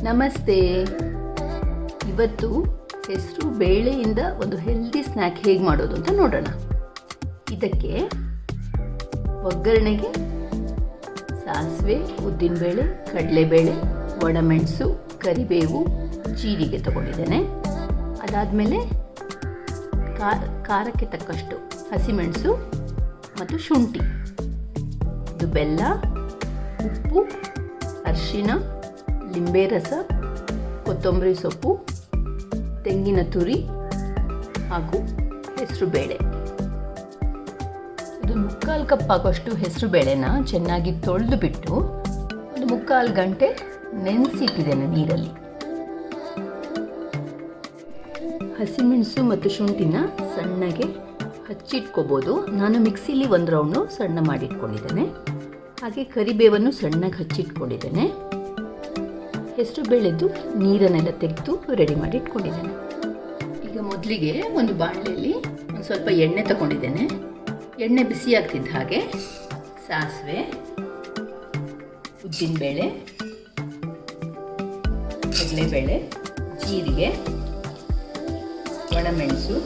ನಮಸ್ತೆ. ಇವತ್ತು ಹೆಸರು ಬೇಳೆಯಿಂದ ಒಂದು ಹೆಲ್ದಿ ಸ್ನ್ಯಾಕ್ ಹೇಗೆ ಮಾಡೋದು ಅಂತ ನೋಡೋಣ. ಇದಕ್ಕೆ ಒಗ್ಗರಣೆಗೆ ಸಾಸಿವೆ, ಉದ್ದಿನಬೇಳೆ, ಕಡಲೆಬೇಳೆ, ಒಣಮೆಣಸು, ಕರಿಬೇವು, ಜೀರಿಗೆ ತಗೊಂಡಿದ್ದೇನೆ. ಅದಾದಮೇಲೆ ಖಾರಕ್ಕೆ ತಕ್ಕಷ್ಟು ಹಸಿಮೆಣಸು ಮತ್ತು ಶುಂಠಿ, ಇದು ಬೆಲ್ಲ, ಉಪ್ಪು, ಅರಿಶಿನ, ಲಿಂಬೆ ರಸ, ಕೊತ್ತಂಬರಿ ಸೊಪ್ಪು, ತೆಂಗಿನ ತುರಿ ಹಾಗೂ ಹೆಸರು ಬೇಳೆ. ಇದು 3/4 ಕಪ್ ಆಗೋಷ್ಟು ಹೆಸರು ಬೇಳೆನ ಚೆನ್ನಾಗಿ ತೊಳೆದು ಬಿಟ್ಟು ಒಂದು 3/4 ಗಂಟೆ ನೆನೆಸಿಟ್ಟಿದ್ದೇನೆ ನೀರಲ್ಲಿ. ಹಸಿಮೆಣಸು ಮತ್ತು ಶುಂಠಿನ ಸಣ್ಣಗೆ ಹಚ್ಚಿಟ್ಕೋಬೋದು. ನಾನು ಮಿಕ್ಸಿಲಿ 1 ರೌಂಡು ಸಣ್ಣ ಮಾಡಿಟ್ಕೊಂಡಿದ್ದೇನೆ. ಹಾಗೆ ಕರಿಬೇವನ್ನು ಸಣ್ಣಗೆ ಹಚ್ಚಿಟ್ಕೊಂಡಿದ್ದೇನೆ. ಹೆಸರು ಬೇಳೆದು ನೀರನ್ನೆಲ್ಲ ತೆಗೆದು ರೆಡಿ ಮಾಡಿ ಇಟ್ಕೊಂಡಿದ್ದೇನೆ. ಈಗ ಮೊದಲಿಗೆ ಒಂದು ಬಾಣಲೆಯಲ್ಲಿ ಒಂದು ಸ್ವಲ್ಪ ಎಣ್ಣೆ ತಗೊಂಡಿದ್ದೇನೆ. ಎಣ್ಣೆ ಬಿಸಿ ಆಗ್ತಿದ್ದ ಹಾಗೆ ಸಾಸಿವೆ, ಉದ್ದಿನಬೇಳೆ, ಕಡಲೆಬೇಳೆ, ಜೀರಿಗೆ, ಒಣಮೆಣಸು,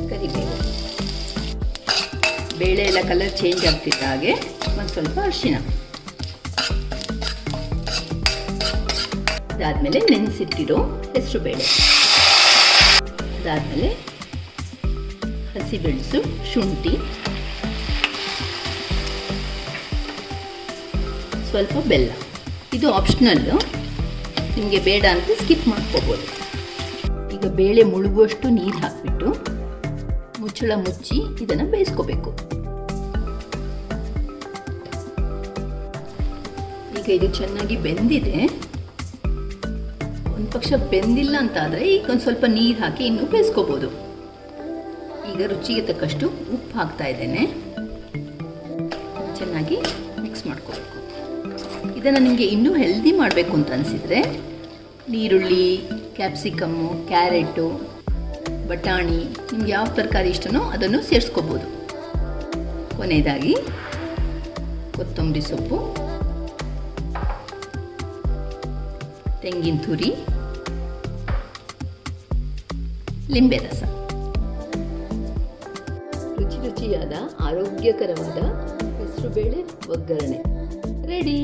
ಕರಿಬೇವು, ಬೇಳೆ ಎಲ್ಲ ಕಲರ್ ಚೇಂಜ್ ಆಗ್ತಿದ್ದ ಹಾಗೆ ಒಂದು ಸ್ವಲ್ಪ ಅರಿಶಿನ, ಅದಾದಮೇಲೆ ನೆನೆಸಿಟ್ಟಿರೋ ಹೆಸರು ಬೇಳೆ, ಅದಾದಮೇಲೆ ಹಸಿಮೆಣಸು, ಶುಂಠಿ, ಸ್ವಲ್ಪ ಬೆಲ್ಲ. ಇದು ಆಪ್ಷನಲ್ಲು, ನಿಮಗೆ ಬೇಡ ಅಂತ ಸ್ಕಿಪ್ ಮಾಡ್ಕೋಬೋದು. ಈಗ ಬೇಳೆ ಮುಳುಗುವಷ್ಟು ನೀರು ಹಾಕಿಬಿಟ್ಟು ಮುಚ್ಚಳ ಮುಚ್ಚಿ ಇದನ್ನು ಬೇಯಿಸ್ಕೋಬೇಕು. ಈಗ ಇದು ಚೆನ್ನಾಗಿ ಬೆಂದಿದೆ. ಒಂದು ಪಕ್ಷ ಬೆಂದಿಲ್ಲ ಅಂತ ಆದರೆ ಈಗ ಒಂದು ಸ್ವಲ್ಪ ನೀರು ಹಾಕಿ ಇನ್ನೂ ಬೇಯಿಸ್ಕೋಬೋದು. ಈಗ ರುಚಿಗೆ ತಕ್ಕಷ್ಟು ಉಪ್ಪು ಹಾಕ್ತಾ ಇದ್ದೇನೆ. ಚೆನ್ನಾಗಿ ಮಿಕ್ಸ್ ಮಾಡ್ಕೋಬೇಕು. ಇದನ್ನು ನಿಮಗೆ ಇನ್ನೂ ಹೆಲ್ದಿ ಮಾಡಬೇಕು ಅಂತ ಅನಿಸಿದರೆ ಈರುಳ್ಳಿ, ಕ್ಯಾಪ್ಸಿಕಮ್ಮು, ಕ್ಯಾರೆಟು, ಬಟಾಣಿ, ನಿಮ್ಗೆ ಯಾವ ತರಕಾರಿ ಇಷ್ಟನೋ ಅದನ್ನು ಸೇರಿಸ್ಕೋಬೋದು. ಕೊನೆಯದಾಗಿ ಕೊತ್ತಂಬರಿ ಸೊಪ್ಪು, ತೆಂಗಿನ ತುರಿ, ಲಿಂಬೆ ರಸ. ರುಚಿಯಾದ ಆರೋಗ್ಯಕರವಾದ ಹೆಸರುಬೇಳೆ ಒಗ್ಗರಣೆ ರೆಡಿ.